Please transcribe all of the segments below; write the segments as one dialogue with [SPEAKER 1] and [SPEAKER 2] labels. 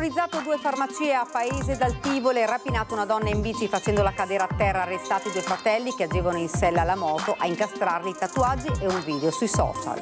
[SPEAKER 1] Terrorizzato 2 farmacie a Paese dal Tivoli, rapinato una donna in bici facendola cadere a terra, arrestati 2 fratelli che agevano in sella alla moto, a incastrarli tatuaggi e un video sui social.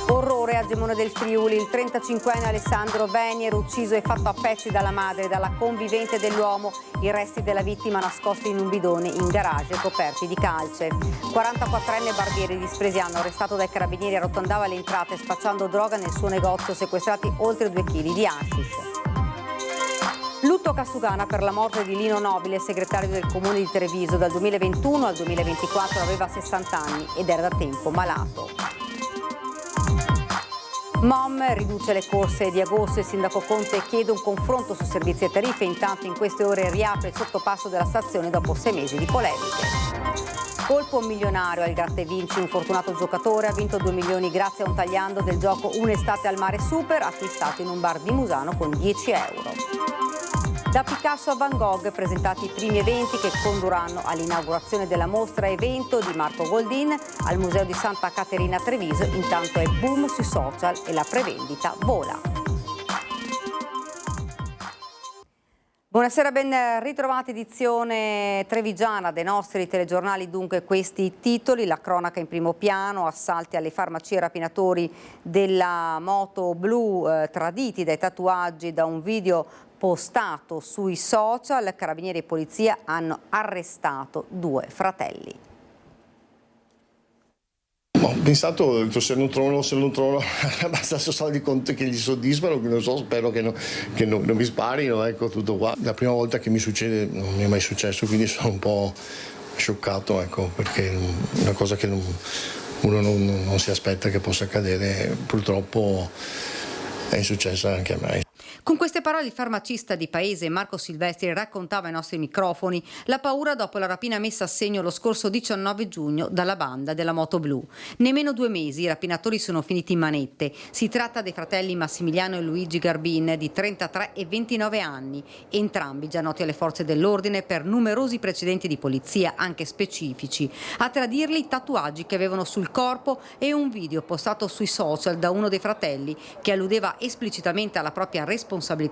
[SPEAKER 1] Orrore a Gemona del Friuli, il 35enne Alessandro Venier ucciso e fatto a pezzi dalla madre e dalla convivente dell'uomo, i resti della vittima nascosti in un bidone in garage coperti di calce. 44enne barbiere di Spresiano, arrestato dai carabinieri, arrotondava le entrate spacciando droga nel suo negozio, sequestrati oltre 2 kg di hashish. Lutto Cassugana per la morte di Lino Nobile, segretario del comune di Treviso. Dal 2021 al 2024 aveva 60 anni ed era da tempo malato. MOM riduce le corse di agosto, il sindaco Conte chiede un confronto su servizi e tariffe, intanto in queste ore riapre il sottopasso della stazione dopo 6 mesi di polemiche. Colpo milionario al Gratta e Vinci, un fortunato giocatore ha vinto 2 milioni grazie a un tagliando del gioco Un'estate al mare super acquistato in un bar di Musano con 10 euro. Da Picasso a Van Gogh, presentati i primi eventi che condurranno all'inaugurazione della mostra evento di Marco Goldin al Museo di Santa Caterina a Treviso. Intanto è boom sui social e la prevendita vola. Buonasera, ben ritrovati, edizione trevigiana dei nostri telegiornali. Dunque questi titoli: la cronaca in primo piano, assalti alle farmacie, rapinatori della moto blu traditi dai tatuaggi, da un video postato sui social. Carabinieri e polizia hanno arrestato 2 fratelli.
[SPEAKER 2] Ho pensato, se non trovano abbastanza soldi che gli soddisfano, non so, spero che non mi sparino, ecco, tutto qua. La prima volta che mi succede, non mi è mai successo, quindi sono un po' scioccato, ecco, perché è una cosa che uno non si aspetta che possa accadere, purtroppo è successa anche a me.
[SPEAKER 1] Con queste parole il farmacista di Paese Marco Silvestri raccontava ai nostri microfoni la paura dopo la rapina messa a segno lo scorso 19 giugno dalla banda della moto blu. Nemmeno 2 mesi i rapinatori sono finiti in manette. Si tratta dei fratelli Massimiliano e Luigi Garbin di 33 e 29 anni, entrambi già noti alle forze dell'ordine per numerosi precedenti di polizia, anche specifici. A tradirli i tatuaggi che avevano sul corpo e un video postato sui social da uno dei fratelli che alludeva esplicitamente alla propria responsabilità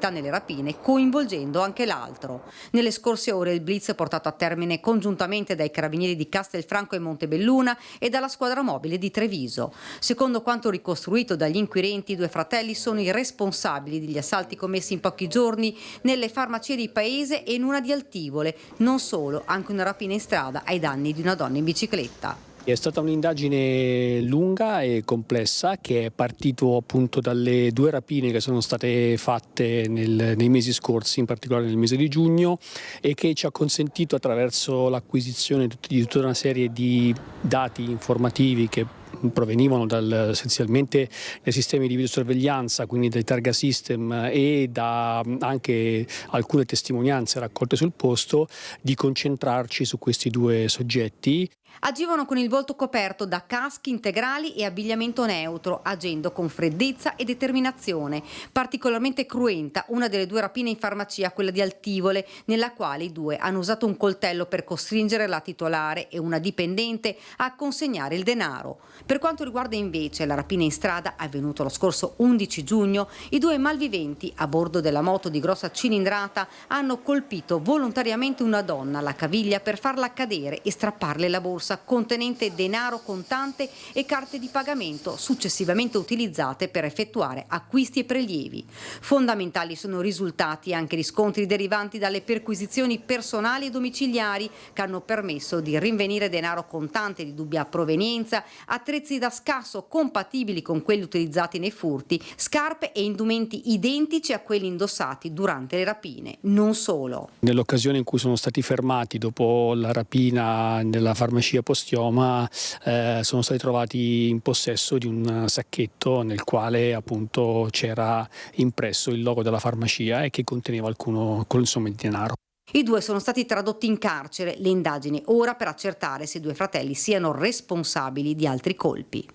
[SPEAKER 1] nelle rapine, coinvolgendo anche l'altro. Nelle scorse ore il blitz portato a termine congiuntamente dai carabinieri di Castelfranco e Montebelluna e dalla squadra mobile di Treviso. Secondo quanto ricostruito dagli inquirenti, i 2 fratelli sono i responsabili degli assalti commessi in pochi giorni nelle farmacie di Paese e in una di Altivole. Non solo, anche una rapina in strada ai danni di una donna in bicicletta.
[SPEAKER 3] È stata un'indagine lunga e complessa che è partito appunto dalle 2 rapine che sono state fatte nei mesi scorsi, in particolare nel mese di giugno, e che ci ha consentito, attraverso l'acquisizione di tutta una serie di dati informativi che provenivano essenzialmente dai sistemi di videosorveglianza, quindi dai targa system e da anche alcune testimonianze raccolte sul posto, di concentrarci su questi 2 soggetti.
[SPEAKER 1] Agivano con il volto coperto da caschi integrali e abbigliamento neutro, agendo con freddezza e determinazione. Particolarmente cruenta una delle 2 rapine in farmacia, quella di Altivole, nella quale i 2 hanno usato un coltello per costringere la titolare e una dipendente a consegnare il denaro. Per quanto riguarda invece la rapina in strada, avvenuta lo scorso 11 giugno, i 2 malviventi a bordo della moto di grossa cilindrata hanno colpito volontariamente una donna alla caviglia per farla cadere e strapparle la borsa contenente denaro contante e carte di pagamento, successivamente utilizzate per effettuare acquisti e prelievi. Fondamentali sono risultati anche riscontri derivanti dalle perquisizioni personali e domiciliari che hanno permesso di rinvenire denaro contante di dubbia provenienza, attrezzi da scasso compatibili con quelli utilizzati nei furti, scarpe e indumenti identici a quelli indossati durante le rapine. Non solo.
[SPEAKER 3] Nell'occasione in cui sono stati fermati dopo la rapina nella farmacia Postioma, sono stati trovati in possesso di un sacchetto nel quale appunto c'era impresso il logo della farmacia e che conteneva alcune somme di denaro.
[SPEAKER 1] I 2 sono stati tradotti in carcere. Le indagini ora per accertare se i 2 fratelli siano responsabili di altri colpi.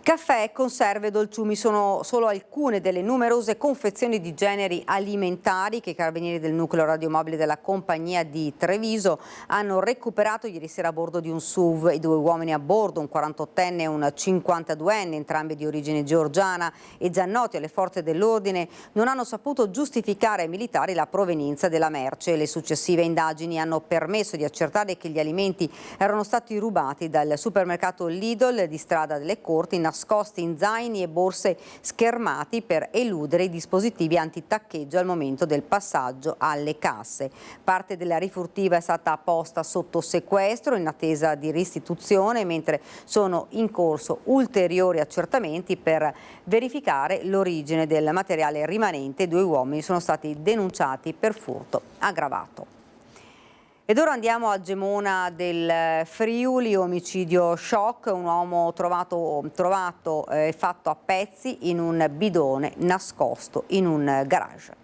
[SPEAKER 1] Caffè, conserve, dolciumi sono solo alcune delle numerose confezioni di generi alimentari che i carabinieri del nucleo radiomobile della compagnia di Treviso hanno recuperato ieri sera a bordo di un SUV. I 2 uomini a bordo, un 48enne e un 52enne, entrambi di origine georgiana e già noti alle forze dell'ordine, non hanno saputo giustificare ai militari la provenienza della merce. Le successive indagini hanno permesso di accertare che gli alimenti erano stati rubati dal supermercato Lidl di Strada delle Corti, nascosti in zaini e borse schermati per eludere i dispositivi antitaccheggio al momento del passaggio alle casse. Parte della rifurtiva è stata posta sotto sequestro in attesa di restituzione, mentre sono in corso ulteriori accertamenti per verificare l'origine del materiale rimanente. 2 uomini sono stati denunciati per furto aggravato. Ed ora andiamo a Gemona del Friuli, omicidio shock, un uomo trovato e fatto a pezzi in un bidone nascosto in un garage.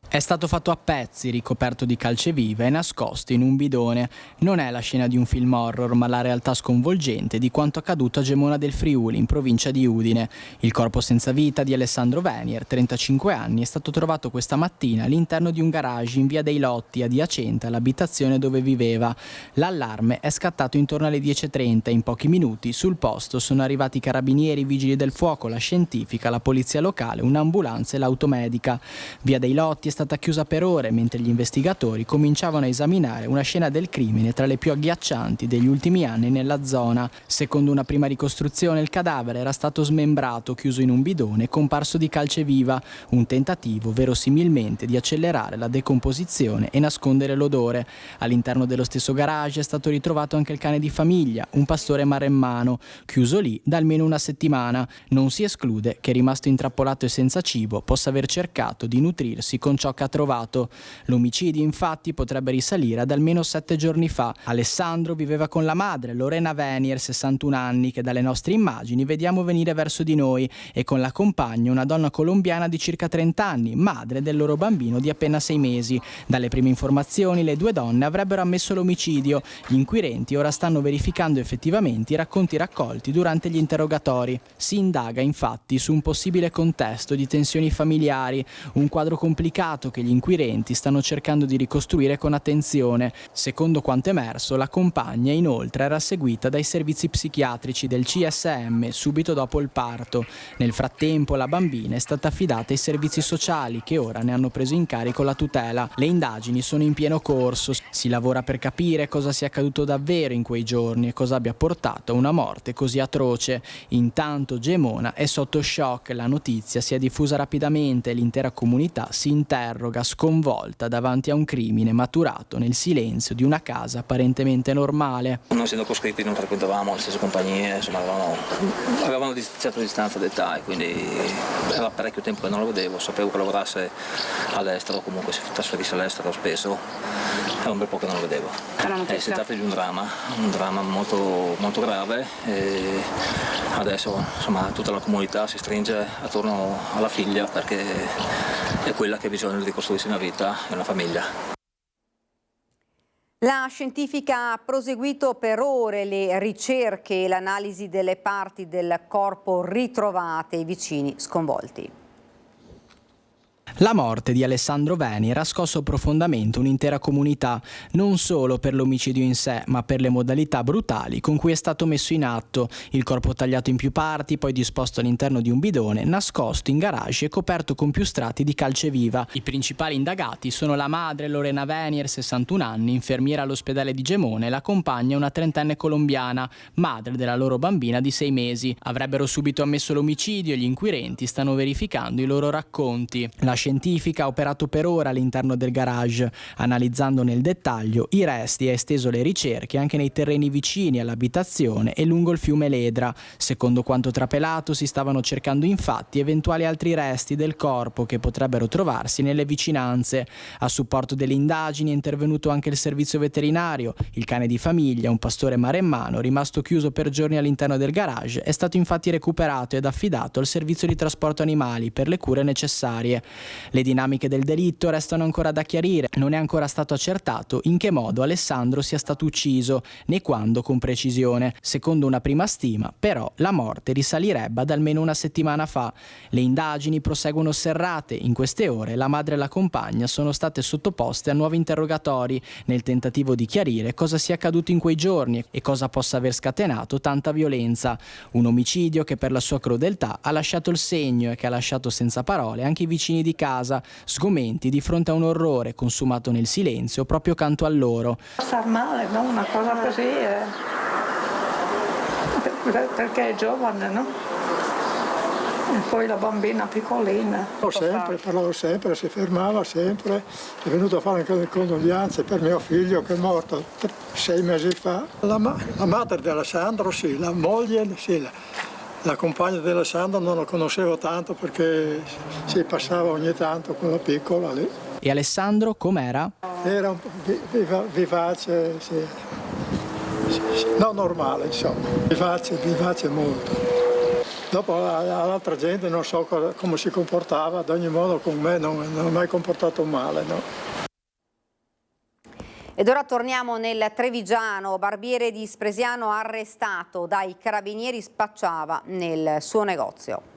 [SPEAKER 4] È stato fatto a pezzi, ricoperto di calceviva e nascosto in un bidone. Non è la scena di un film horror, ma la realtà sconvolgente di quanto accaduto a Gemona del Friuli, in provincia di Udine. Il corpo senza vita di Alessandro Venier, 35 anni, è stato trovato questa mattina all'interno di un garage in via dei Lotti, adiacente all'abitazione dove viveva. L'allarme è scattato intorno alle 10:30 e in pochi minuti sul posto sono arrivati i carabinieri, i vigili del fuoco, la scientifica, la polizia locale, un'ambulanza e l'automedica. Via dei Lotti è stata chiusa per ore mentre gli investigatori cominciavano a esaminare una scena del crimine tra le più agghiaccianti degli ultimi anni nella zona. Secondo una prima ricostruzione il cadavere era stato smembrato, chiuso in un bidone comparso di calceviva, un tentativo verosimilmente di accelerare la decomposizione e nascondere l'odore. All'interno dello stesso garage è stato ritrovato anche il cane di famiglia, un pastore maremmano, chiuso lì da almeno una settimana. Non si esclude che, rimasto intrappolato e senza cibo, possa aver cercato di nutrirsi con ciò che ha trovato. L'omicidio infatti potrebbe risalire ad almeno 7 giorni fa. Alessandro viveva con la madre, Lorena Venier, 61 anni, che dalle nostre immagini vediamo venire verso di noi, e con la compagna, una donna colombiana di circa 30 anni, madre del loro bambino di appena 6 mesi. Dalle prime informazioni le 2 donne avrebbero ammesso l'omicidio. Gli inquirenti ora stanno verificando effettivamente i racconti raccolti durante gli interrogatori. Si indaga infatti su un possibile contesto di tensioni familiari, un quadro complicato che gli inquirenti stanno cercando di ricostruire con attenzione. Secondo quanto emerso, la compagna inoltre era seguita dai servizi psichiatrici del CSM subito dopo il parto. Nel frattempo la bambina è stata affidata ai servizi sociali, che ora ne hanno preso in carico la tutela. Le indagini sono in pieno corso, si lavora per capire cosa sia accaduto davvero in quei giorni e cosa abbia portato a una morte così atroce. Intanto Gemona è sotto shock, la notizia si è diffusa rapidamente e l'intera comunità si interroga sconvolta davanti a un crimine maturato nel silenzio di una casa apparentemente normale.
[SPEAKER 5] Non essendo coscritti non frequentavamo le stesse compagnie, insomma avevamo una certa distanza d'età e quindi era parecchio tempo che non lo vedevo. Sapevo che lavorasse all'estero, comunque si trasferisse all'estero spesso, era un bel po' che non lo vedevo. Si tratta di un dramma molto, molto grave e adesso insomma tutta la comunità si stringe attorno alla figlia perché è quella che ha bisogno di ricostruirsi una vita e una famiglia.
[SPEAKER 1] La scientifica ha proseguito per ore le ricerche e l'analisi delle parti del corpo ritrovate, i vicini sconvolti.
[SPEAKER 4] La morte di Alessandro Venier ha scosso profondamente un'intera comunità, non solo per l'omicidio in sé, ma per le modalità brutali con cui è stato messo in atto. Il corpo tagliato in più parti, poi disposto all'interno di un bidone, nascosto in garage e coperto con più strati di calceviva. I principali indagati sono la madre, Lorena Venier, 61 anni, infermiera all'ospedale di Gemona, e la compagna, una 30enne colombiana, madre della loro bambina di 6 mesi. Avrebbero subito ammesso l'omicidio e gli inquirenti stanno verificando i loro racconti. La scientifica ha operato per ora all'interno del garage, analizzando nel dettaglio i resti e ha esteso le ricerche anche nei terreni vicini all'abitazione e lungo il fiume Ledra. Secondo quanto trapelato, si stavano cercando infatti eventuali altri resti del corpo che potrebbero trovarsi nelle vicinanze. A supporto delle indagini è intervenuto anche il servizio veterinario. Il cane di famiglia, un pastore maremmano, rimasto chiuso per giorni all'interno del garage, è stato infatti recuperato ed affidato al servizio di trasporto animali per le cure necessarie. Le dinamiche del delitto restano ancora da chiarire. Non è ancora stato accertato in che modo Alessandro sia stato ucciso, né quando con precisione. Secondo una prima stima, però, la morte risalirebbe ad almeno una settimana fa. Le indagini proseguono serrate. In queste ore la madre e la compagna sono state sottoposte a nuovi interrogatori nel tentativo di chiarire cosa sia accaduto in quei giorni e cosa possa aver scatenato tanta violenza. Un omicidio che per la sua crudeltà ha lasciato il segno e che ha lasciato senza parole anche i vicini di casa, sgomenti di fronte a un orrore consumato nel silenzio proprio accanto a loro.
[SPEAKER 6] Star male, no? Una cosa così, perché è giovane, no? E poi la bambina piccolina.
[SPEAKER 7] Parlavo sempre, si fermava sempre, è venuto a fare anche le condoglianze per mio figlio che è morto 6 mesi fa. La madre di Alessandro sì, la moglie sì, la compagna di Alessandro non la conoscevo tanto perché si passava ogni tanto con la piccola lì.
[SPEAKER 4] E Alessandro com'era?
[SPEAKER 7] Era un po' vivace, sì. No, normale insomma, vivace molto. Dopo all'altra gente non so come si comportava, ad ogni modo con me non ha mai comportato male, no?
[SPEAKER 1] Ed ora torniamo nel Trevigiano. Barbiere di Spresiano arrestato dai carabinieri, spacciava nel suo negozio.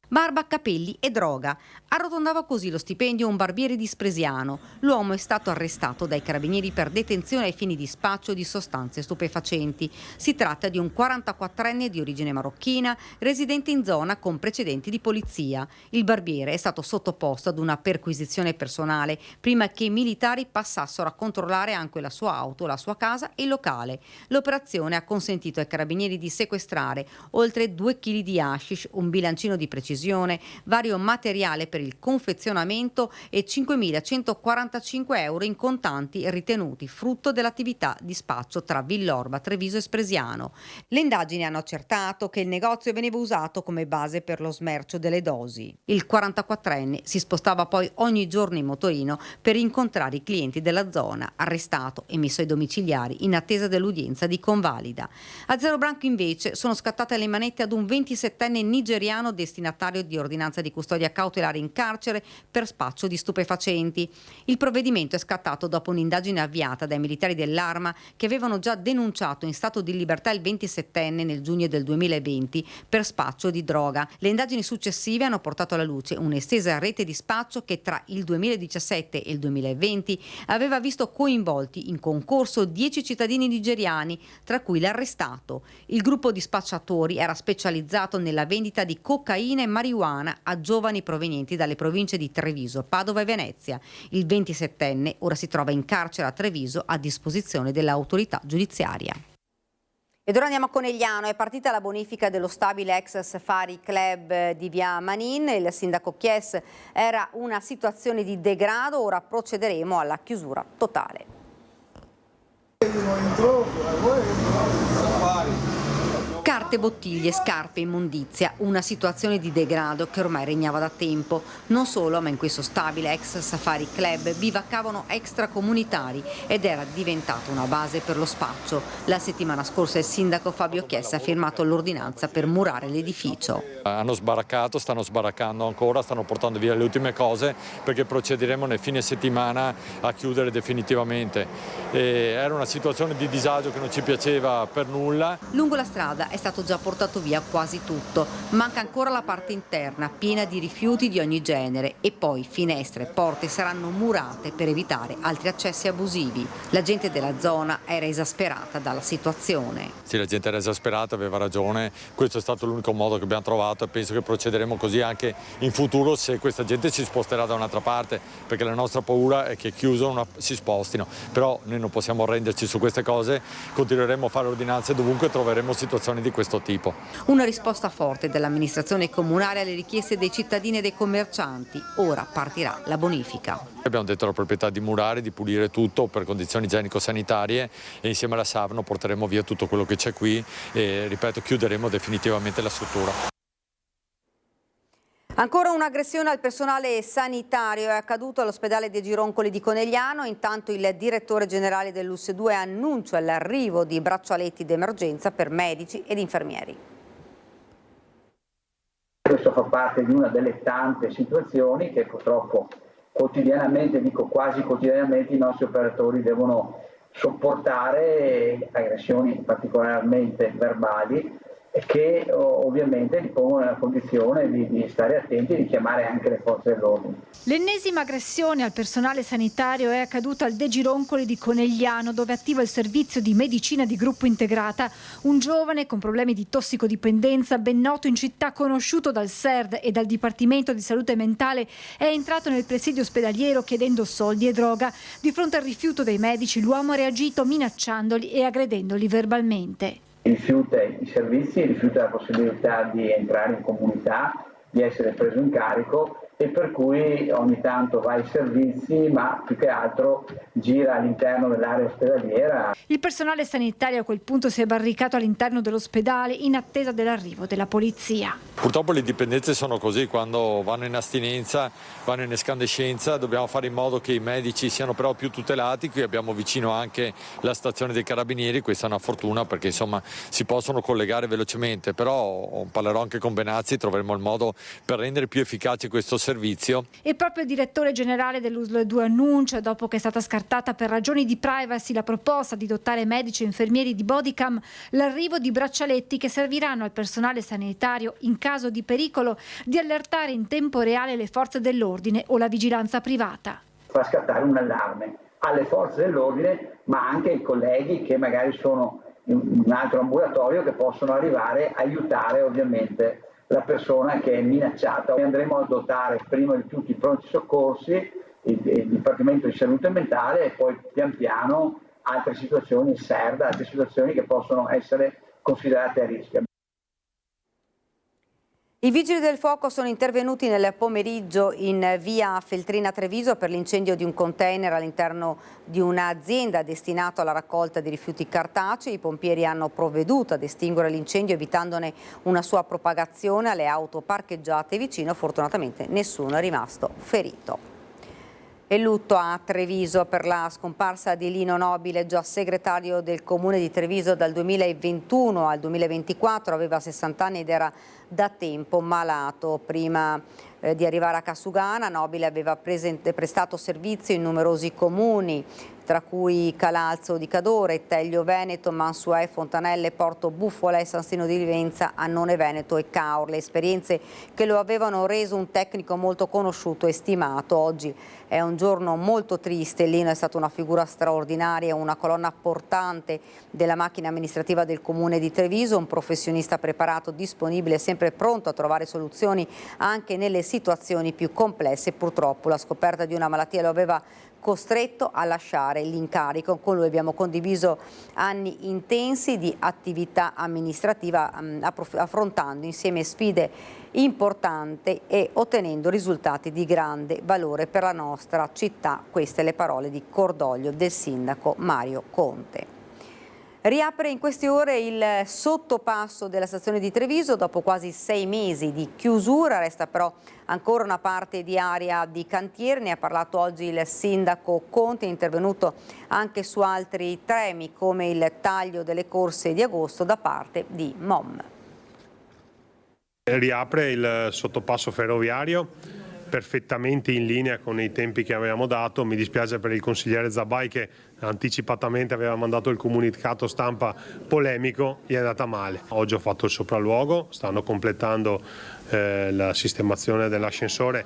[SPEAKER 1] Barba, capelli e droga. Arrotondava così lo stipendio un barbiere di Spresiano. L'uomo è stato arrestato dai carabinieri per detenzione ai fini di spaccio di sostanze stupefacenti. Si tratta di un 44enne di origine marocchina, residente in zona con precedenti di polizia. Il barbiere è stato sottoposto ad una perquisizione personale prima che i militari passassero a controllare anche la sua auto, la sua casa e il locale. L'operazione ha consentito ai carabinieri di sequestrare oltre 2 kg di hashish, un bilancino di precisione, vario materiale per il confezionamento e 5.145 euro in contanti ritenuti frutto dell'attività di spaccio tra Villorba, Treviso e Spresiano. Le indagini hanno accertato che il negozio veniva usato come base per lo smercio delle dosi. Il 44enne si spostava poi ogni giorno in motorino per incontrare i clienti della zona, arrestato e messo ai domiciliari in attesa dell'udienza di convalida. A Zero Branco invece sono scattate le manette ad un 27enne nigeriano destinatario di ordinanza di custodia cautelare in carcere per spaccio di stupefacenti. Il provvedimento è scattato dopo un'indagine avviata dai militari dell'Arma che avevano già denunciato in stato di libertà il 27enne nel giugno del 2020 per spaccio di droga. Le indagini successive hanno portato alla luce un'estesa rete di spaccio che tra il 2017 e il 2020 aveva visto coinvolti in concorso 10 cittadini nigeriani, tra cui l'arrestato. Il gruppo di spacciatori era specializzato nella vendita di cocaina e marijuana a giovani provenienti dalle province di Treviso, Padova e Venezia. Il 27enne ora si trova in carcere a Treviso a disposizione dell'autorità giudiziaria. Ed ora andiamo a Conegliano. È partita la bonifica dello stabile ex Safari Club di via Manin. Il sindaco Chies era una situazione di degrado, ora procederemo alla chiusura totale. Carte, bottiglie, scarpe, immondizia, una situazione di degrado che ormai regnava da tempo. Non solo, ma in questo stabile ex Safari Club bivaccavano extracomunitari ed era diventata una base per lo spaccio. La settimana scorsa il sindaco Fabio Chiesa ha firmato l'ordinanza per murare l'edificio.
[SPEAKER 8] Hanno sbaraccato, stanno sbaraccando ancora, stanno portando via le ultime cose perché procederemo nel fine settimana a chiudere definitivamente. Era una situazione di disagio che non ci piaceva per nulla.
[SPEAKER 1] Lungo la strada è stato già portato via quasi tutto, manca ancora la parte interna piena di rifiuti di ogni genere e poi finestre e porte saranno murate per evitare altri accessi abusivi. La gente della zona era esasperata dalla situazione.
[SPEAKER 8] Sì, la gente era esasperata, aveva ragione, questo è stato l'unico modo che abbiamo trovato e penso che procederemo così anche in futuro se questa gente si sposterà da un'altra parte, perché la nostra paura è che chiuso si spostino, però noi non possiamo arrenderci su queste cose, continueremo a fare ordinanze dovunque troveremo situazioni di questo tipo.
[SPEAKER 1] Una risposta forte dell'amministrazione comunale alle richieste dei cittadini e dei commercianti. Ora partirà la bonifica.
[SPEAKER 8] Abbiamo detto alla proprietà di murare, di pulire tutto per condizioni igienico-sanitarie e insieme alla Savno porteremo via tutto quello che c'è qui e, ripeto, chiuderemo definitivamente la struttura.
[SPEAKER 1] Ancora un'aggressione al personale sanitario è accaduto all'ospedale dei Gironcoli di Conegliano. Intanto il direttore generale dell'US2 annuncia l'arrivo di braccialetti d'emergenza per medici ed infermieri.
[SPEAKER 9] questo fa parte di una delle tante situazioni che purtroppo quotidianamente, dico quasi quotidianamente, i nostri operatori devono sopportare, aggressioni particolarmente verbali, che ovviamente li pongono nella condizione di stare attenti e di chiamare anche le forze dell'ordine.
[SPEAKER 10] L'ennesima aggressione al personale sanitario è accaduta al De Gironcoli di Conegliano, dove attiva il servizio di medicina di gruppo integrata. Un giovane con problemi di tossicodipendenza, ben noto in città, conosciuto dal SERD e dal Dipartimento di Salute Mentale, è entrato nel presidio ospedaliero chiedendo soldi e droga. Di fronte al rifiuto dei medici, l'uomo ha reagito minacciandoli e aggredendoli verbalmente.
[SPEAKER 9] Rifiuta i servizi, rifiuta la possibilità di entrare in comunità, di essere preso in carico, e per cui ogni tanto va ai servizi, ma più che altro gira all'interno dell'area ospedaliera.
[SPEAKER 10] Il personale sanitario a quel punto si è barricato all'interno dell'ospedale in attesa dell'arrivo della polizia.
[SPEAKER 8] Purtroppo le dipendenze sono così, quando vanno in astinenza, vanno in escandescenza, dobbiamo fare in modo che i medici siano però più tutelati. Qui abbiamo vicino anche la stazione dei carabinieri, questa è una fortuna perché insomma si possono collegare velocemente, però parlerò anche con Benazzi, troveremo il modo per rendere più efficace questo servizio.
[SPEAKER 10] E proprio il direttore generale dell'USL 2 annuncia, dopo che è stata scartata per ragioni di privacy la proposta di dotare medici e infermieri di bodycam, l'arrivo di braccialetti che serviranno al personale sanitario in caso di pericolo di allertare in tempo reale le forze dell'ordine o la vigilanza privata.
[SPEAKER 9] Fa scattare un allarme alle forze dell'ordine, ma anche ai colleghi che magari sono in un altro ambulatorio, che possono arrivare a aiutare ovviamente la persona che è minacciata. Andremo a dotare prima di tutto i pronti soccorsi, il Dipartimento di Salute Mentale, e poi pian piano altre situazioni, il SERD, altre situazioni che possono essere considerate a rischio.
[SPEAKER 1] I vigili del fuoco sono intervenuti nel pomeriggio in via Feltrina Treviso per l'incendio di un container all'interno di un'azienda destinato alla raccolta di rifiuti cartacei. I pompieri hanno provveduto ad estinguere l'incendio evitandone una sua propagazione alle auto parcheggiate vicino. Fortunatamente nessuno è rimasto ferito. E lutto a Treviso per la scomparsa di Lino Nobile, già segretario del comune di Treviso dal 2021 al 2024, aveva 60 anni ed era da tempo malato. Prima di arrivare a Casugana, Nobile aveva prestato servizio in numerosi comuni, tra cui Calalzo di Cadore, Teglio Veneto, Mansuè, Fontanelle, Porto Buffola, San Stino di Livenza, Annone Veneto e Caorle. Esperienze che lo avevano reso un tecnico molto conosciuto e stimato. Oggi è un giorno molto triste. Lino è stata una figura straordinaria, una colonna portante della macchina amministrativa del comune di Treviso, un professionista preparato, disponibile, sempre pronto a trovare soluzioni anche nelle situazioni più complesse. Purtroppo la scoperta di una malattia lo aveva costretto a lasciare l'incarico. Con lui abbiamo condiviso anni intensi di attività amministrativa, affrontando insieme sfide importanti e ottenendo risultati di grande valore per la nostra città. Queste le parole di cordoglio del sindaco Mario Conte. Riapre in queste ore il sottopasso della stazione di Treviso dopo quasi 6 mesi di chiusura. Resta però ancora una parte di area di cantiere. Ne ha parlato oggi il sindaco Conte, è intervenuto anche su altri temi come il taglio delle corse di agosto da parte di MOM.
[SPEAKER 11] Riapre il sottopasso ferroviario perfettamente in linea con i tempi che avevamo dato. Mi dispiace per il consigliere Zabai che anticipatamente aveva mandato il comunicato stampa polemico, gli è andata male. Oggi ho fatto il sopralluogo, stanno completando la sistemazione dell'ascensore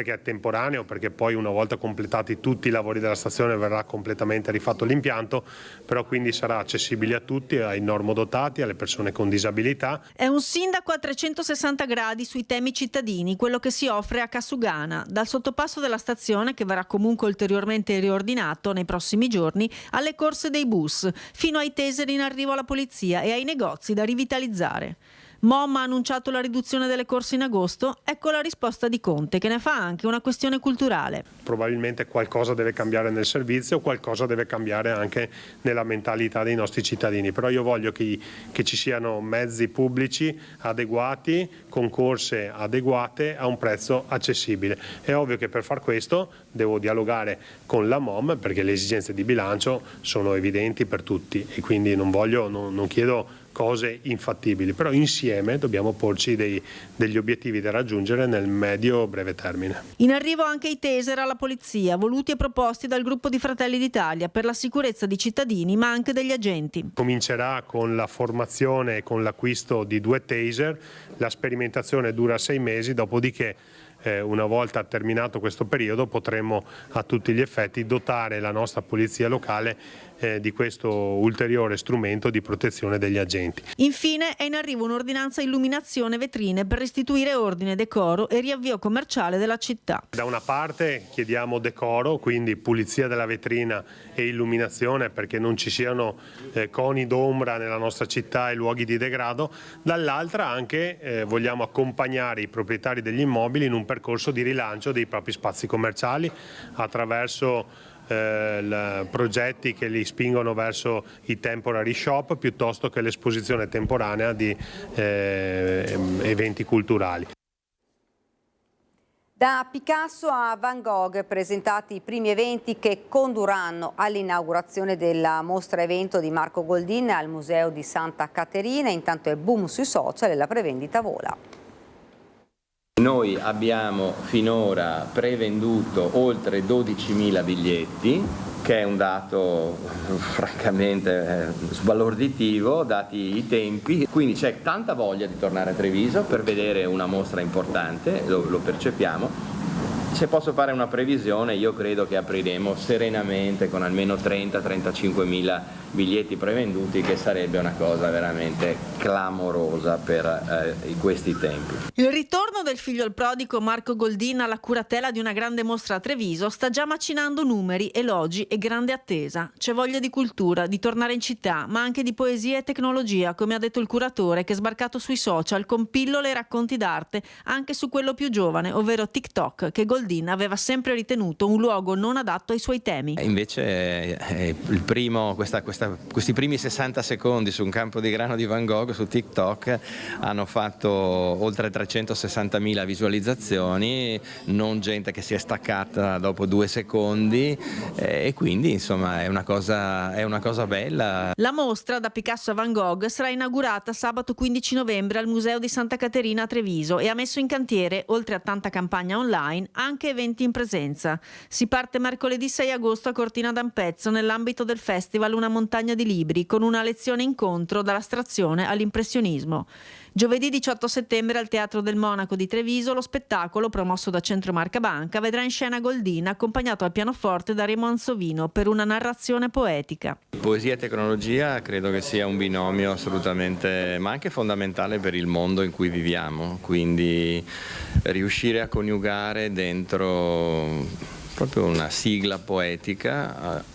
[SPEAKER 11] che è temporaneo, perché poi una volta completati tutti i lavori della stazione verrà completamente rifatto l'impianto, però quindi sarà accessibile a tutti, ai normodotati, alle persone con disabilità.
[SPEAKER 12] È un sindaco a 360 gradi sui temi cittadini, quello che si offre a Casugana, dal sottopasso della stazione, che verrà comunque ulteriormente riordinato nei prossimi giorni, alle corse dei bus, fino ai taser in arrivo alla polizia e ai negozi da rivitalizzare. MOM ha annunciato la riduzione delle corse in agosto, ecco la risposta di Conte, che ne fa anche una questione culturale.
[SPEAKER 11] Probabilmente qualcosa deve cambiare nel servizio, qualcosa deve cambiare anche nella mentalità dei nostri cittadini, però io voglio che ci siano mezzi pubblici adeguati, con corse adeguate a un prezzo accessibile. È ovvio che per far questo devo dialogare con la MOM, perché le esigenze di bilancio sono evidenti per tutti e quindi non chiedo cose infattibili, però insieme dobbiamo porci degli obiettivi da raggiungere nel medio-breve termine.
[SPEAKER 12] In arrivo anche i taser alla polizia, voluti e proposti dal gruppo di Fratelli d'Italia per la sicurezza di cittadini ma anche degli agenti.
[SPEAKER 11] Comincerà con la formazione e con l'acquisto di 2 taser, la sperimentazione dura 6 mesi, dopodiché una volta terminato questo periodo potremo a tutti gli effetti dotare la nostra polizia locale di questo ulteriore strumento di protezione degli agenti.
[SPEAKER 12] Infine è in arrivo un'ordinanza illuminazione vetrine per restituire ordine, decoro e riavvio commerciale della città.
[SPEAKER 11] Da una parte chiediamo decoro, quindi pulizia della vetrina e illuminazione perché non ci siano coni d'ombra nella nostra città e luoghi di degrado, dall'altra anche vogliamo accompagnare i proprietari degli immobili in un percorso di rilancio dei propri spazi commerciali attraverso progetti che li spingono verso i temporary shop piuttosto che l'esposizione temporanea di eventi culturali.
[SPEAKER 1] Da Picasso a Van Gogh, presentati i primi eventi che condurranno all'inaugurazione della mostra evento di Marco Goldin al Museo di Santa Caterina. Intanto è boom sui social e la prevendita vola.
[SPEAKER 13] Noi abbiamo finora prevenduto oltre 12.000 biglietti, che è un dato francamente sbalorditivo dati i tempi, quindi c'è tanta voglia di tornare a Treviso per vedere una mostra importante, lo percepiamo. Se posso fare una previsione, io credo che apriremo serenamente con almeno 30-35.000 biglietti prevenduti, che sarebbe una cosa veramente clamorosa per questi tempi.
[SPEAKER 12] Il ritorno del figlio al prodigo Marco Goldin alla curatela di una grande mostra a Treviso sta già macinando numeri, elogi e grande attesa. C'è voglia di cultura, di tornare in città, ma anche di poesia e tecnologia, come ha detto il curatore, che è sbarcato sui social con pillole e racconti d'arte anche su quello più giovane, ovvero TikTok, che Goldin aveva sempre ritenuto un luogo non adatto ai suoi temi.
[SPEAKER 13] Invece questi primi 60 secondi su un campo di grano di Van Gogh su TikTok hanno fatto oltre 360.000 visualizzazioni, non gente che si è staccata dopo 2 secondi, e quindi insomma è una cosa bella.
[SPEAKER 12] La mostra da Picasso a Van Gogh sarà inaugurata sabato 15 novembre al Museo di Santa Caterina a Treviso e ha messo in cantiere, oltre a tanta campagna online, anche eventi in presenza. Si parte mercoledì 6 agosto a Cortina d'Ampezzo nell'ambito del festival Una montagna di libri, con una lezione incontro dall'astrazione all'impressionismo. Giovedì 18 settembre al Teatro del Monaco di Treviso lo spettacolo, promosso da Centro Marca Banca, vedrà in scena Goldin accompagnato al pianoforte da Remo Ansovino per una narrazione poetica.
[SPEAKER 13] Poesia e tecnologia credo che sia un binomio assolutamente, ma anche fondamentale per il mondo in cui viviamo, quindi riuscire a coniugare dentro proprio una sigla poetica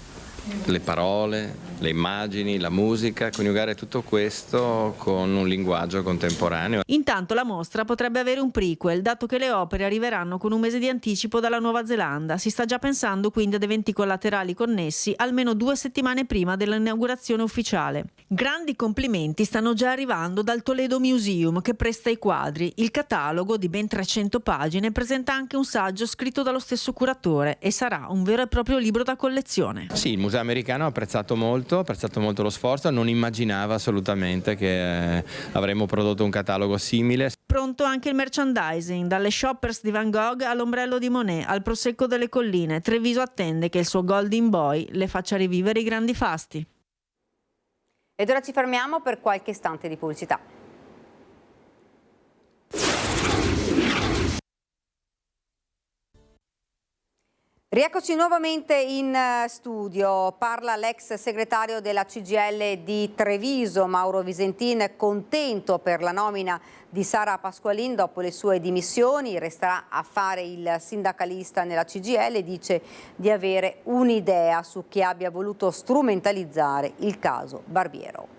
[SPEAKER 13] le parole, le immagini, la musica, coniugare tutto questo con un linguaggio contemporaneo.
[SPEAKER 12] Intanto la mostra potrebbe avere un prequel, dato che le opere arriveranno con un mese di anticipo dalla Nuova Zelanda. Si sta già pensando quindi ad eventi collaterali connessi almeno 2 settimane prima dell'inaugurazione ufficiale. Grandi complimenti stanno già arrivando dal Toledo Museum, che presta i quadri. Il catalogo, di ben 300 pagine, presenta anche un saggio scritto dallo stesso curatore e sarà un vero e proprio libro da collezione.
[SPEAKER 13] Sì, il museo americano ha apprezzato molto lo sforzo, non immaginava assolutamente che avremmo prodotto un catalogo simile.
[SPEAKER 12] Pronto anche il merchandising, dalle shoppers di Van Gogh all'ombrello di Monet, al prosecco delle colline. Treviso attende che il suo Golden Boy le faccia rivivere i grandi fasti.
[SPEAKER 1] Ed ora ci fermiamo per qualche istante di pubblicità. Rieccoci nuovamente in studio. Parla l'ex segretario della CGIL di Treviso, Mauro Visentin, contento per la nomina di Sara Pasqualin dopo le sue dimissioni. Resterà a fare il sindacalista nella CGIL e dice di avere un'idea su chi abbia voluto strumentalizzare il caso Barbiero.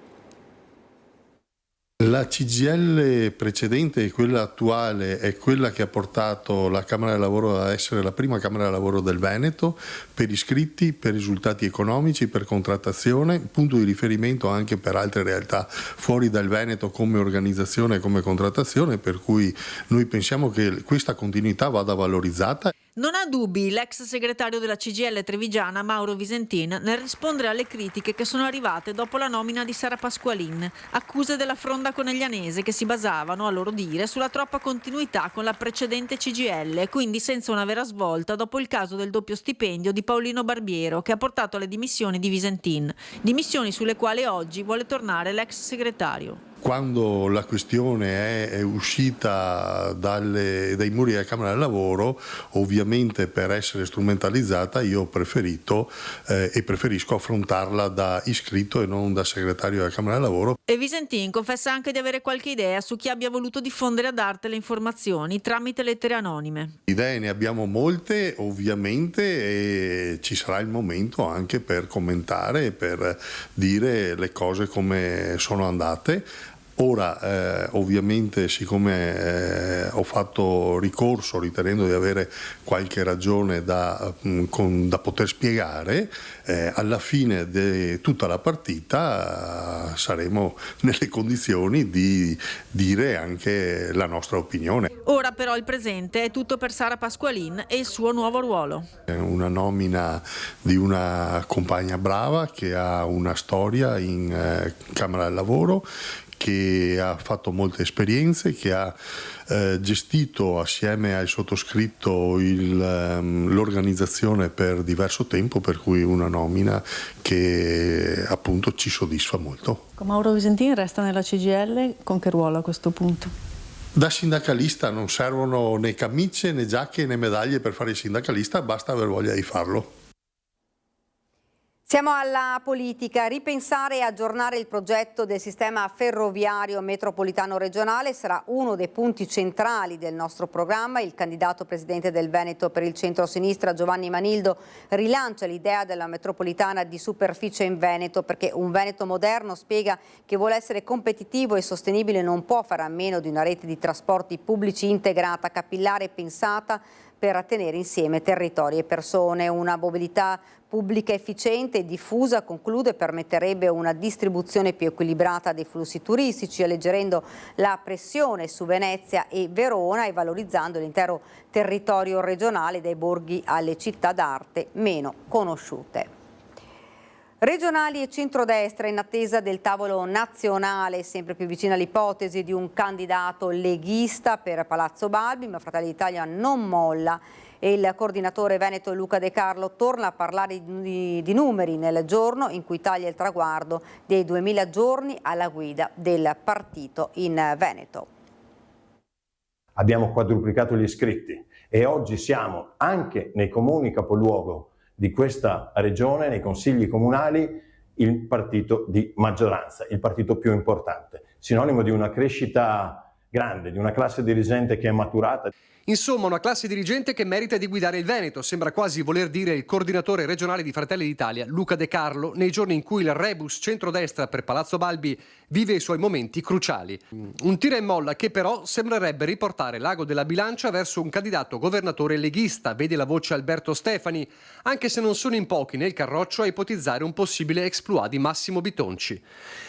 [SPEAKER 14] La CGIL precedente e quella attuale è quella che ha portato la Camera del Lavoro a essere la prima Camera del Lavoro del Veneto per iscritti, per risultati economici, per contrattazione, punto di riferimento anche per altre realtà fuori dal Veneto come organizzazione e come contrattazione, per cui noi pensiamo che questa continuità vada valorizzata.
[SPEAKER 12] Non ha dubbi l'ex segretario della CGIL trevigiana Mauro Visentin nel rispondere alle critiche che sono arrivate dopo la nomina di Sara Pasqualin, accuse della fronda coneglianese che si basavano, a loro dire, sulla troppa continuità con la precedente CGIL e quindi senza una vera svolta dopo il caso del doppio stipendio di Paolino Barbiero che ha portato alle dimissioni di Visentin, dimissioni sulle quali oggi vuole tornare l'ex segretario.
[SPEAKER 14] Quando la questione è uscita dai muri della Camera del Lavoro, ovviamente per essere strumentalizzata io ho preferito e preferisco affrontarla da iscritto e non da segretario della Camera del Lavoro.
[SPEAKER 12] E Visentin confessa anche di avere qualche idea su chi abbia voluto diffondere ad arte le informazioni tramite lettere anonime.
[SPEAKER 14] Idee ne abbiamo molte ovviamente e ci sarà il momento anche per commentare, per dire le cose come sono andate. Ora ovviamente siccome ho fatto ricorso ritenendo di avere qualche ragione da poter spiegare, alla fine di tutta la partita saremo nelle condizioni di dire anche la nostra opinione.
[SPEAKER 12] Ora però il presente è tutto per Sara Pasqualin e il suo nuovo ruolo.
[SPEAKER 14] È una nomina di una compagna brava che ha una storia in Camera del Lavoro, che ha fatto molte esperienze, che ha gestito assieme al sottoscritto l'organizzazione per diverso tempo, per cui una nomina che appunto ci soddisfa molto.
[SPEAKER 15] Mauro Visentin resta nella CGIL, con che ruolo a questo punto?
[SPEAKER 14] Da sindacalista non servono né camicie né giacche né medaglie per fare il sindacalista, basta aver voglia di farlo.
[SPEAKER 1] Siamo alla politica. Ripensare e aggiornare il progetto del sistema ferroviario metropolitano regionale sarà uno dei punti centrali del nostro programma. Il candidato presidente del Veneto per il centro-sinistra Giovanni Manildo rilancia l'idea della metropolitana di superficie in Veneto, perché un Veneto moderno, spiega, che vuole essere competitivo e sostenibile non può fare a meno di una rete di trasporti pubblici integrata, capillare e pensata per tenere insieme territori e persone. Una mobilità pubblica efficiente e diffusa, conclude, permetterebbe una distribuzione più equilibrata dei flussi turistici, alleggerendo la pressione su Venezia e Verona e valorizzando l'intero territorio regionale, dai borghi alle città d'arte meno conosciute. Regionali e centrodestra in attesa del tavolo nazionale, sempre più vicina all'ipotesi di un candidato leghista per Palazzo Balbi, ma Fratelli d'Italia non molla e il coordinatore veneto Luca De Carlo torna a parlare di numeri nel giorno in cui taglia il traguardo dei 2000 giorni alla guida del partito in Veneto.
[SPEAKER 16] Abbiamo quadruplicato gli iscritti e oggi siamo anche nei comuni capoluogo di questa regione, nei consigli comunali, il partito di maggioranza, il partito più importante, sinonimo di una crescita grande, di una classe dirigente che è maturata.
[SPEAKER 17] Insomma, una classe dirigente che merita di guidare il Veneto, sembra quasi voler dire il coordinatore regionale di Fratelli d'Italia, Luca De Carlo, nei giorni in cui il rebus centrodestra per Palazzo Balbi vive i suoi momenti cruciali. Un tira e molla che però sembrerebbe riportare l'ago della bilancia verso un candidato governatore leghista, vede la voce Alberto Stefani, anche se non sono in pochi nel carroccio a ipotizzare un possibile exploit di Massimo Bitonci.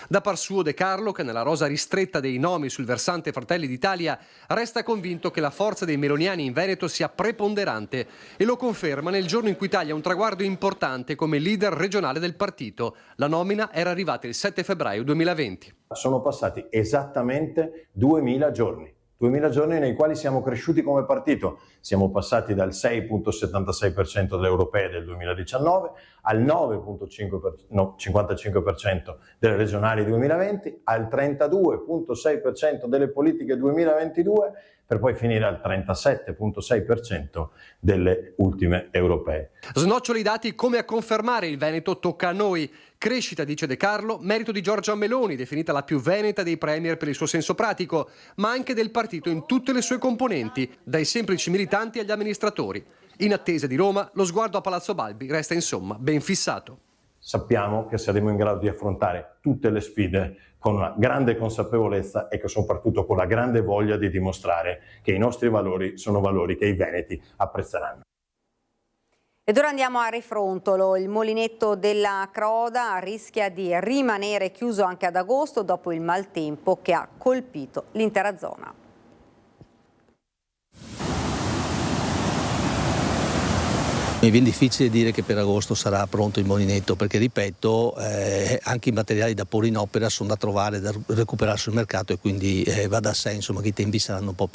[SPEAKER 17] Da par suo De Carlo, che nella rosa ristretta dei nomi sul versante Fratelli d'Italia resta convinto che la forza dei meloniani in Veneto sia preponderante e lo conferma nel giorno in cui taglia un traguardo importante come leader regionale del partito. La nomina era arrivata il 7 febbraio 2020.
[SPEAKER 16] Sono passati esattamente 2000 giorni. 2000 giorni nei quali siamo cresciuti come partito. Siamo passati dal 6,76% delle europee del 2019 al 9,55% delle regionali 2020, al 32,6% delle politiche 2022, per poi finire al 37,6% delle ultime europee.
[SPEAKER 17] Snocciolo i dati come a confermare il Veneto tocca a noi. Crescita, dice De Carlo, merito di Giorgia Meloni, definita la più veneta dei premier per il suo senso pratico, ma anche del partito in tutte le sue componenti, dai semplici militanti agli amministratori. In attesa di Roma, lo sguardo a Palazzo Balbi resta insomma ben fissato.
[SPEAKER 16] Sappiamo che saremo in grado di affrontare tutte le sfide con una grande consapevolezza e che soprattutto con la grande voglia di dimostrare che i nostri valori sono valori che i veneti apprezzeranno.
[SPEAKER 1] Ed ora andiamo a Refrontolo. Il molinetto della Croda rischia di rimanere chiuso anche ad agosto dopo il maltempo che ha colpito l'intera zona.
[SPEAKER 18] Mi viene difficile dire che per agosto sarà pronto il molinetto, perché ripeto, anche i materiali da porre in opera sono da trovare, da recuperare sul mercato, e quindi va da sé insomma, che i tempi saranno un po'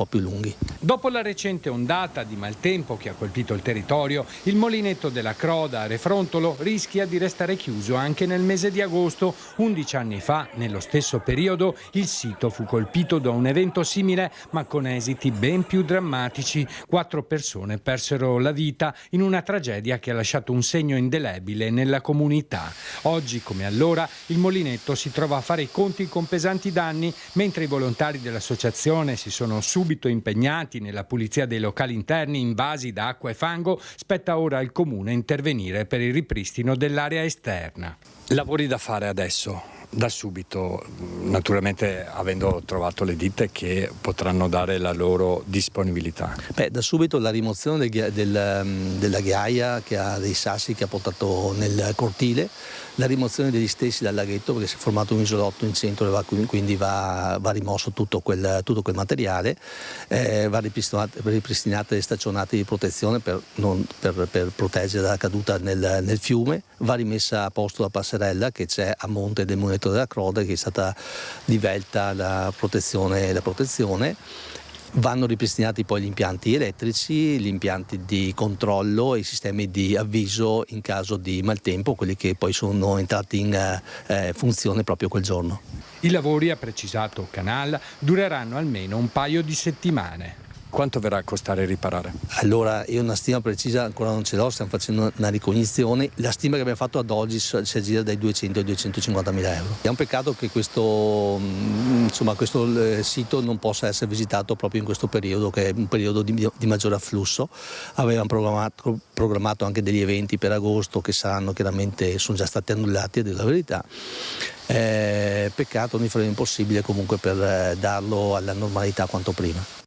[SPEAKER 18] più lunghi.
[SPEAKER 19] Dopo la recente ondata di maltempo che ha colpito il territorio, il molinetto della Croda a Refrontolo rischia di restare chiuso anche nel mese di agosto. 11 anni fa, nello stesso periodo, il sito fu colpito da un evento simile, ma con esiti ben più drammatici. 4 persone persero la vita in una tragedia che ha lasciato un segno indelebile nella comunità. Oggi, come allora, il molinetto si trova a fare i conti con pesanti danni, mentre i volontari dell'associazione si sono subito impegnati nella pulizia dei locali interni invasi da acqua e fango. Spetta ora al comune intervenire per il ripristino dell'area esterna. Lavori da fare adesso, da subito, naturalmente avendo trovato le ditte che potranno dare la loro disponibilità.
[SPEAKER 18] Da subito la rimozione della ghiaia che ha dei sassi che ha portato nel cortile, la rimozione degli stessi dal laghetto, perché si è formato un isolotto in centro, quindi va rimosso tutto quel materiale, va ripristinate le staccionate di protezione per proteggere dalla caduta nel fiume, va rimessa a posto la passerella che c'è a monte del mulinetto della Croda, che è stata divelta la protezione. Vanno ripristinati poi gli impianti elettrici, gli impianti di controllo e i sistemi di avviso in caso di maltempo, quelli che poi sono entrati in funzione proprio quel giorno.
[SPEAKER 19] I lavori, ha precisato Canal, dureranno almeno un paio di settimane. Quanto verrà a costare riparare?
[SPEAKER 18] Allora, io una stima precisa ancora non ce l'ho, stiamo facendo una ricognizione. La stima che abbiamo fatto ad oggi si aggira dai 200 ai 250 mila euro. È un peccato che questo sito non possa essere visitato proprio in questo periodo, che è un periodo di maggiore afflusso. Avevamo programmato anche degli eventi per agosto che sono già stati annullati, a dire la verità. Peccato, noi faremo il possibile comunque per darlo alla normalità quanto prima.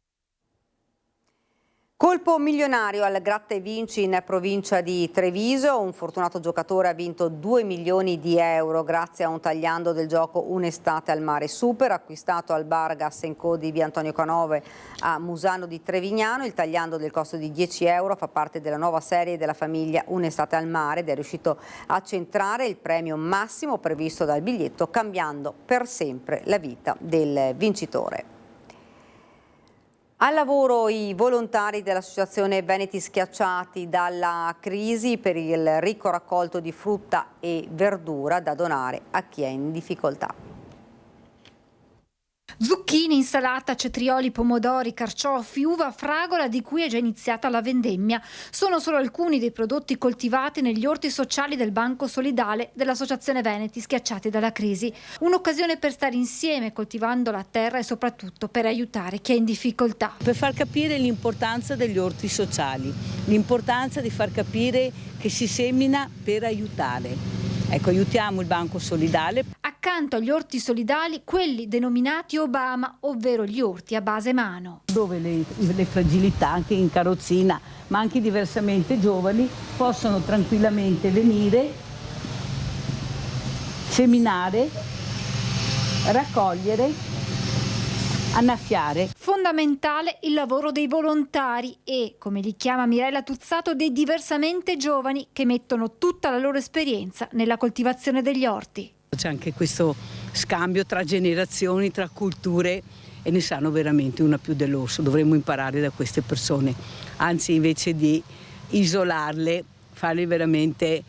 [SPEAKER 1] Colpo milionario al Gratta e Vinci in provincia di Treviso. Un fortunato giocatore ha vinto 2 milioni di euro grazie a un tagliando del gioco Un'estate al mare super acquistato al bar Gas & Co di via Antonio Canove a Musano di Trevignano. Il tagliando del costo di 10 euro fa parte della nuova serie della famiglia Un'estate al mare ed è riuscito a centrare il premio massimo previsto dal biglietto, cambiando per sempre la vita del vincitore. Al lavoro i volontari dell'associazione Veneti Schiacciati dalla crisi per il ricco raccolto di frutta e verdura da donare a chi è in difficoltà.
[SPEAKER 10] Zucchini, insalata, cetrioli, pomodori, carciofi, uva, fragola, di cui è già iniziata la vendemmia. Sono solo alcuni dei prodotti coltivati negli orti sociali del Banco Solidale dell'Associazione Veneti Schiacciati dalla crisi. Un'occasione per stare insieme coltivando la terra e soprattutto per aiutare chi è in difficoltà.
[SPEAKER 20] Per far capire l'importanza degli orti sociali, l'importanza di far capire che si semina per aiutare. Ecco, aiutiamo il Banco Solidale.
[SPEAKER 10] Accanto agli orti solidali, quelli denominati Obama, ovvero gli orti a base mano.
[SPEAKER 20] Dove le fragilità, anche in carrozzina, ma anche diversamente giovani, possono tranquillamente venire, seminare, raccogliere, annaffiare.
[SPEAKER 10] Fondamentale il lavoro dei volontari e, come li chiama Mirella Tuzzato, dei diversamente giovani che mettono tutta la loro esperienza nella coltivazione degli orti.
[SPEAKER 20] C'è anche questo scambio tra generazioni, tra culture e ne sanno veramente una più dell'orso. Dovremmo imparare da queste persone, anzi invece di isolarle, farle veramente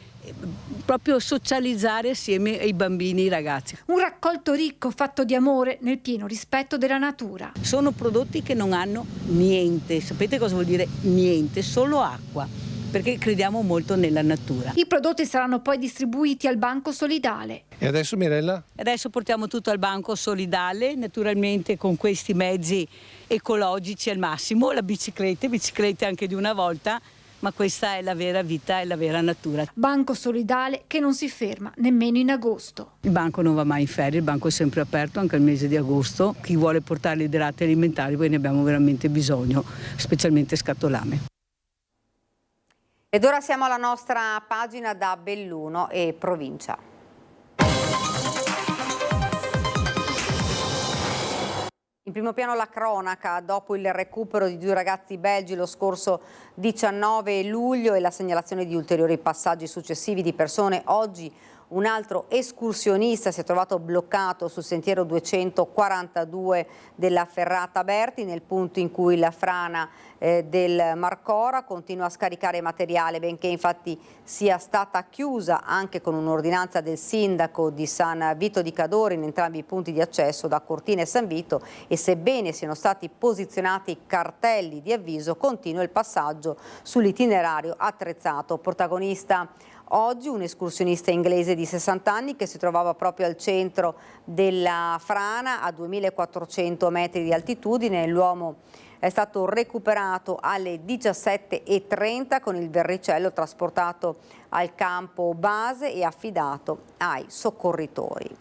[SPEAKER 20] proprio socializzare assieme ai bambini e ai ragazzi.
[SPEAKER 10] Un raccolto ricco, fatto di amore, nel pieno rispetto della natura.
[SPEAKER 20] Sono prodotti che non hanno niente, sapete cosa vuol dire niente? Solo acqua, perché crediamo molto nella natura.
[SPEAKER 10] I prodotti saranno poi distribuiti al Banco Solidale.
[SPEAKER 21] E adesso Mirella?
[SPEAKER 20] Adesso portiamo tutto al Banco Solidale, naturalmente con questi mezzi ecologici al massimo, la biciclette anche di una volta, ma questa è la vera vita e la vera natura.
[SPEAKER 10] Banco Solidale che non si ferma nemmeno in agosto.
[SPEAKER 20] Il banco non va mai in ferie, il banco è sempre aperto anche al mese di agosto. Chi vuole portare le idrati alimentari, poi ne abbiamo veramente bisogno, specialmente scatolame.
[SPEAKER 1] Ed ora siamo alla nostra pagina da Belluno e provincia. In primo piano la cronaca, dopo il recupero di 2 ragazzi belgi lo scorso 19 luglio e la segnalazione di ulteriori passaggi successivi di persone, oggi un altro escursionista si è trovato bloccato sul sentiero 242 della Ferrata Berti, nel punto in cui la frana del Marcora continua a scaricare materiale, benché infatti sia stata chiusa anche con un'ordinanza del sindaco di San Vito di Cadore in entrambi i punti di accesso da Cortina e San Vito, e sebbene siano stati posizionati cartelli di avviso, continua il passaggio sull'itinerario attrezzato. Protagonista oggi un escursionista inglese di 60 anni che si trovava proprio al centro della frana a 2400 metri di altitudine. L'uomo è stato recuperato alle 17:30 con il verricello, trasportato al campo base e affidato ai soccorritori.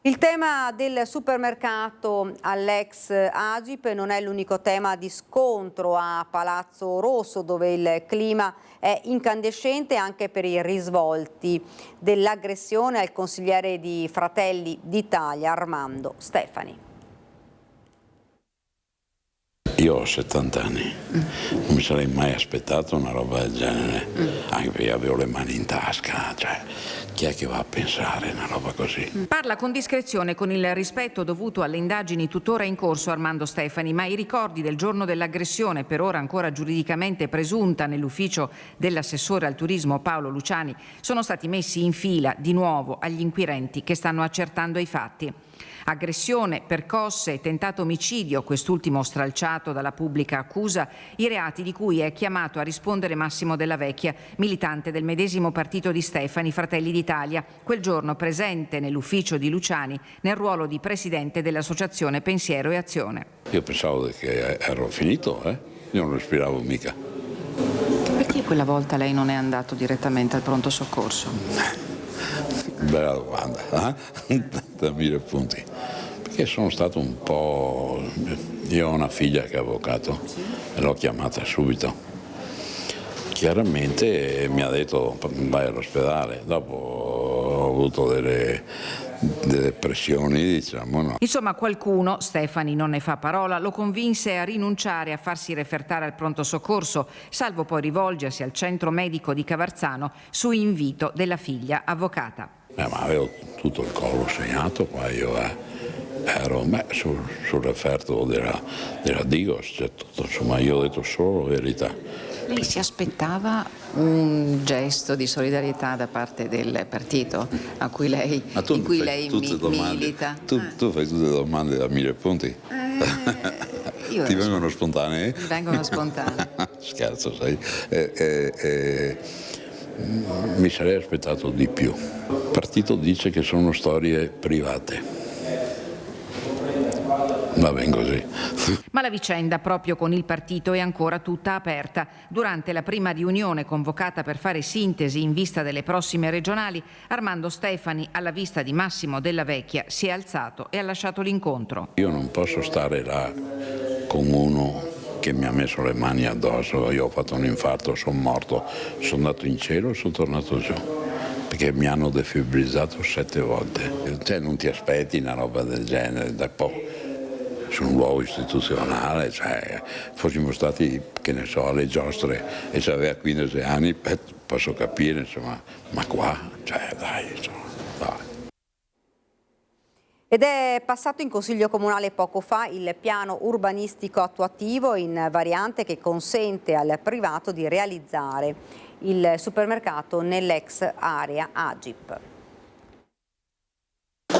[SPEAKER 1] Il tema del supermercato all'ex Agip non è l'unico tema di scontro a Palazzo Rosso, dove il clima è incandescente anche per i risvolti dell'aggressione al consigliere di Fratelli d'Italia Armando Stefani.
[SPEAKER 21] Io ho 70 anni, non mi sarei mai aspettato una roba del genere, anche perché avevo le mani in tasca, cioè chi è che va a pensare una roba così?
[SPEAKER 22] Parla con discrezione, con il rispetto dovuto alle indagini tuttora in corso Armando Stefani, ma i ricordi del giorno dell'aggressione, per ora ancora giuridicamente presunta nell'ufficio dell'assessore al turismo Paolo Luciani, sono stati messi in fila di nuovo agli inquirenti che stanno accertando i fatti. Aggressione, percosse e tentato omicidio, quest'ultimo stralciato dalla pubblica accusa, i reati di cui è chiamato a rispondere Massimo Della Vecchia, militante del medesimo partito di Stefani, Fratelli d'Italia, quel giorno presente nell'ufficio di Luciani nel ruolo di presidente dell'associazione Pensiero e Azione.
[SPEAKER 21] Io pensavo che ero finito, io non respiravo mica.
[SPEAKER 22] Perché quella volta lei non è andato direttamente al pronto soccorso?
[SPEAKER 21] Bella domanda, da 1000 punti. Perché sono stato un po'... Io ho una figlia che è avvocato e l'ho chiamata subito. Chiaramente mi ha detto vai all'ospedale, dopo ho avuto delle pressioni, diciamo, no.
[SPEAKER 22] Insomma, qualcuno, Stefani non ne fa parola, lo convinse a rinunciare a farsi refertare al pronto soccorso, salvo poi rivolgersi al centro medico di Cavarzano su invito della figlia avvocata.
[SPEAKER 21] Ma avevo tutto il collo segnato qua, io ero sul referto della Digos, cioè tutto, insomma io ho detto solo verità.
[SPEAKER 22] Lei si aspettava un gesto di solidarietà da parte del partito in cui lei milita?
[SPEAKER 21] Tu fai tutte domande da 1000 punti. Ti vengono spontanee?
[SPEAKER 22] Mi vengono spontanee.
[SPEAKER 21] Scherzo, sai. Mi sarei aspettato di più. Il partito dice che sono storie private. Va bene così.
[SPEAKER 22] Ma la vicenda proprio con il partito è ancora tutta aperta. Durante la prima riunione convocata per fare sintesi in vista delle prossime regionali, Armando Stefani, alla vista di Massimo Della Vecchia, si è alzato e ha lasciato l'incontro.
[SPEAKER 21] Io non posso stare là con uno che mi ha messo le mani addosso, io ho fatto un infarto, sono morto, sono andato in cielo e sono tornato giù, perché mi hanno defibrilizzato 7 volte. Cioè non ti aspetti una roba del genere, su un luogo istituzionale, cioè fossimo stati, che ne so, alle giostre e c'aveva 15 anni, posso capire, insomma, ma qua, cioè dai, insomma, dai.
[SPEAKER 1] Ed è passato in Consiglio Comunale poco fa il piano urbanistico attuativo in variante che consente al privato di realizzare il supermercato nell'ex area Agip.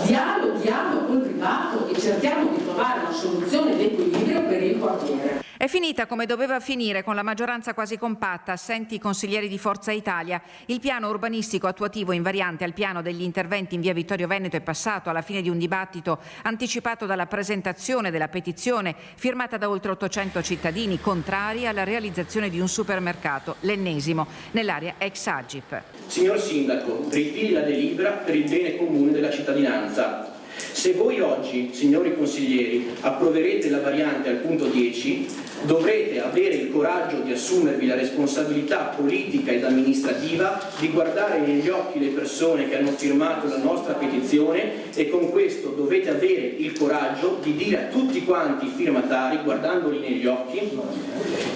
[SPEAKER 23] Dialoghiamo col privato e cerchiamo di trovare una soluzione d'equilibrio per il quartiere.
[SPEAKER 22] È finita come doveva finire, con la maggioranza quasi compatta, assenti i consiglieri di Forza Italia. Il piano urbanistico attuativo in variante al piano degli interventi in via Vittorio Veneto è passato alla fine di un dibattito anticipato dalla presentazione della petizione firmata da oltre 800 cittadini contrari alla realizzazione di un supermercato, l'ennesimo, nell'area ex Agip.
[SPEAKER 23] Signor Sindaco, ritiri la delibera per il bene comune della cittadinanza. Se voi oggi, signori consiglieri, approverete la variante al punto 10,
[SPEAKER 2] Dovrete avere il coraggio di assumervi la responsabilità politica ed amministrativa di guardare negli occhi le persone che hanno firmato la nostra petizione, e con questo dovete avere il coraggio di dire a tutti quanti i firmatari, guardandoli negli occhi,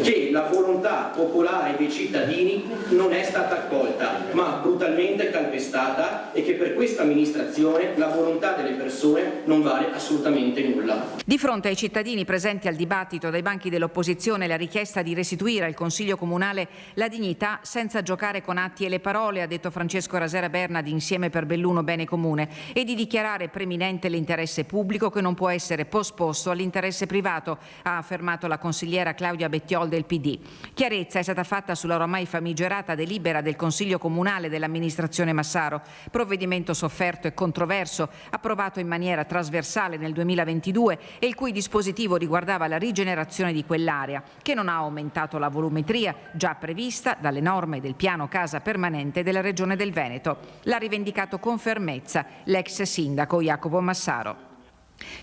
[SPEAKER 2] che la volontà popolare dei cittadini non è stata accolta, ma brutalmente calpestata, e che per questa amministrazione la volontà delle persone non vale assolutamente nulla.
[SPEAKER 22] Di fronte ai cittadini presenti al dibattito dai banchi dell'opposizione, la richiesta di restituire al Consiglio Comunale la dignità senza giocare con atti e le parole, ha detto Francesco Rasera Berna di Insieme per Belluno Bene Comune, e di dichiarare preminente l'interesse pubblico che non può essere posposto all'interesse privato, ha affermato la consigliera Claudia Bettiol del PD. Chiarezza è stata fatta sulla ormai famigerata delibera del Consiglio Comunale dell'amministrazione Massaro, provvedimento sofferto e controverso, approvato in maniera trasversale nel 2022 e il cui dispositivo riguardava la rigenerazione di quell'area, che non ha aumentato la volumetria già prevista dalle norme del piano casa permanente della Regione del Veneto. L'ha rivendicato con fermezza l'ex sindaco Jacopo Massaro.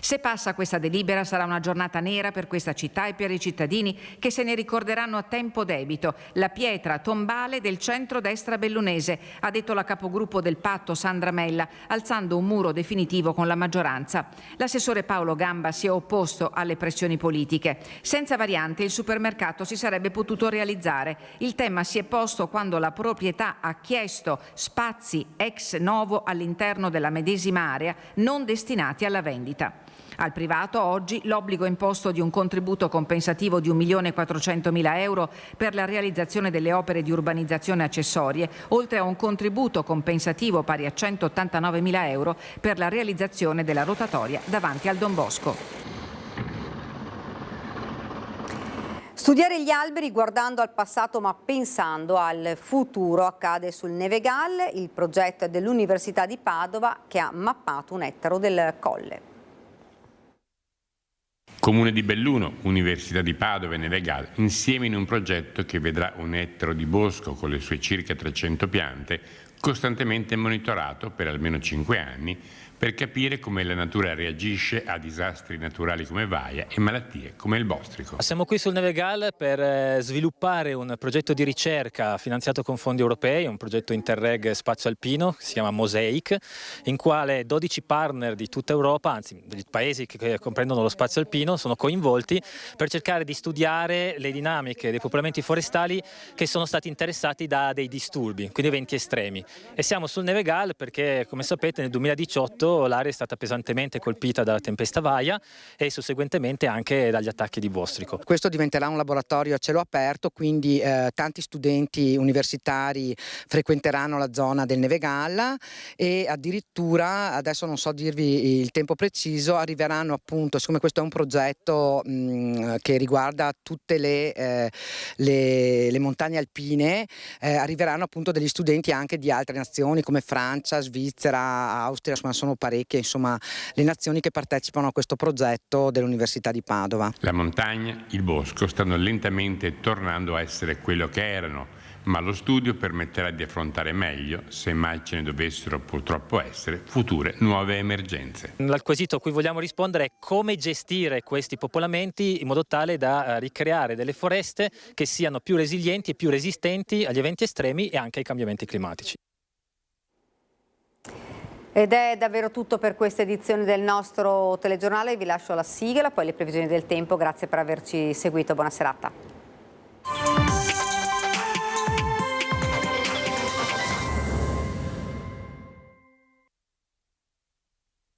[SPEAKER 22] Se passa questa delibera sarà una giornata nera per questa città e per i cittadini che se ne ricorderanno a tempo debito, la pietra tombale del centro-destra bellunese, ha detto la capogruppo del patto Sandra Mella, alzando un muro definitivo con la maggioranza. L'assessore Paolo Gamba si è opposto alle pressioni politiche. Senza variante il supermercato si sarebbe potuto realizzare. Il tema si è posto quando la proprietà ha chiesto spazi ex novo all'interno della medesima area non destinati alla vendita. Al privato oggi l'obbligo imposto di un contributo compensativo di 1.400.000 euro per la realizzazione delle opere di urbanizzazione accessorie, oltre a un contributo compensativo pari a 189.000 euro per la realizzazione della rotatoria davanti al Don Bosco.
[SPEAKER 1] Studiare gli alberi guardando al passato ma pensando al futuro accade sul Nevegal. Il progetto è dell'Università di Padova che ha mappato un ettaro del colle.
[SPEAKER 3] Comune di Belluno, Università di Padova e Nevegal, insieme in un progetto che vedrà un ettaro di bosco con le sue circa 300 piante costantemente monitorato per almeno 5 anni per capire come la natura reagisce a disastri naturali come vaia e malattie come il bostrico.
[SPEAKER 5] Siamo qui sul Nevegal per sviluppare un progetto di ricerca finanziato con fondi europei, un progetto Interreg Spazio Alpino, che si chiama Mosaic, in quale 12 partner di tutta Europa, anzi degli paesi che comprendono lo spazio alpino, sono coinvolti per cercare di studiare le dinamiche dei popolamenti forestali che sono stati interessati da dei disturbi, quindi eventi estremi. E siamo sul Nevegal perché, come sapete, nel 2018 l'area è stata pesantemente colpita dalla tempesta Vaia e susseguentemente anche dagli attacchi di bostrico.
[SPEAKER 24] Questo diventerà un laboratorio a cielo aperto, quindi tanti studenti universitari frequenteranno la zona del Nevegal e addirittura, adesso non so dirvi il tempo preciso, arriveranno appunto, siccome questo è un progetto che riguarda tutte le montagne alpine, arriveranno appunto degli studenti anche di altre nazioni come Francia, Svizzera, Austria, insomma sono parecchie le nazioni che partecipano a questo progetto dell'Università di Padova.
[SPEAKER 3] La montagna, il bosco stanno lentamente tornando a essere quello che erano, ma lo studio permetterà di affrontare meglio, se mai ce ne dovessero purtroppo essere, future nuove emergenze.
[SPEAKER 5] Il quesito a cui vogliamo rispondere è come gestire questi popolamenti in modo tale da ricreare delle foreste che siano più resilienti e più resistenti agli eventi estremi e anche ai cambiamenti climatici.
[SPEAKER 1] Ed è davvero tutto per questa edizione del nostro telegiornale, vi lascio la sigla, poi le previsioni del tempo, grazie per averci seguito, buona serata.